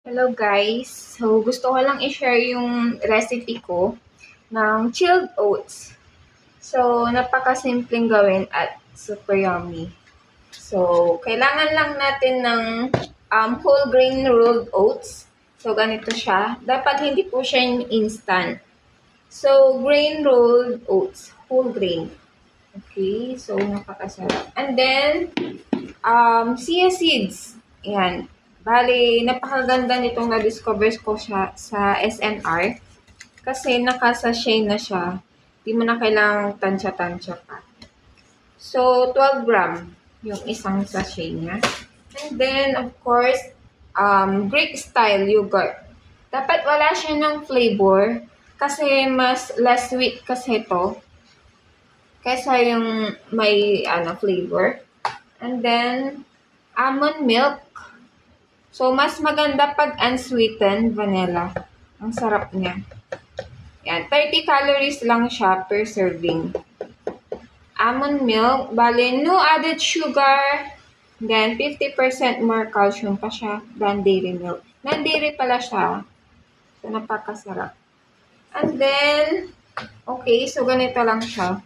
Hello guys! So, gusto ko lang i-share yung recipe ko ng chilled oats. So, napakasimpleng gawin at super yummy. So, kailangan lang natin ng whole grain rolled oats. So, ganito siya. Dapat hindi po siya yung instant. So, grain rolled oats. Whole grain. Okay? So, napakasarap. And then, chia seeds. Yan. Bali, napakaganda nitong na-discover ko siya sa SNR. Kasi naka-sachet na siya. Di mo na kailangang tansya-tansya pa. So, 12 gram yung isang sachet niya. And then, of course, Greek style yogurt. Dapat wala siya ng flavor kasi mas less sweet kasi ito kaysa yung may flavor. And then, almond milk. So, mas maganda pag unsweetened vanilla. Ang sarap niya. Yan, 30 calories lang siya per serving. Almond milk, bali, no added sugar. Then, 50% more calcium pa siya than dairy milk. Non-dairy pala siya. So, napakasarap. And then, okay, so ganito lang siya.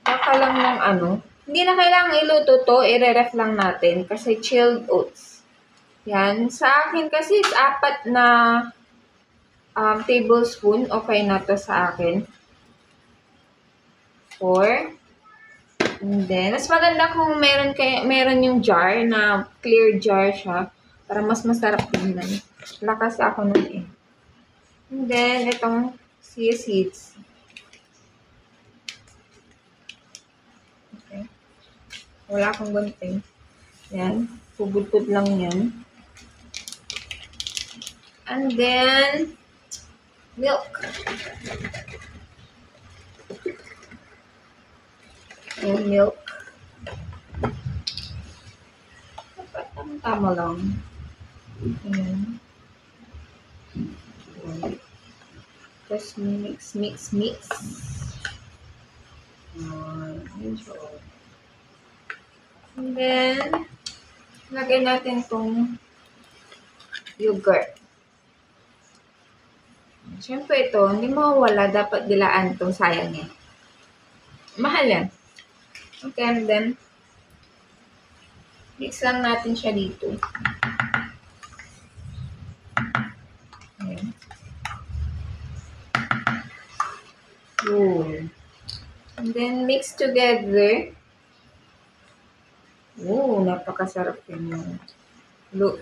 Baka lang ng hindi na kailangan iluto to, i-ref lang natin kasi chilled oats. Yan. Sa akin kasi is 4 na tablespoon. Okay na to sa akin. 4. And then, mas maganda kung meron yung jar na clear jar siya para mas masarap tingnan. Lakas ako nun eh. And then, itong chia seeds. Okay. Wala akong gunting. Yan. Pugod-pud lang yan. And then, milk. Yung milk. Dapat tama lang. Ayan. Just mix. And then, lagay natin itong yogurt. Siyempre ito, hindi mawawala. Dapat dilaan ito. Sayang eh. Mahal yan. Okay, and then, mix lang natin siya dito. Ayan. Roll. And then, mix together. Oh, napakasarap yun. Look.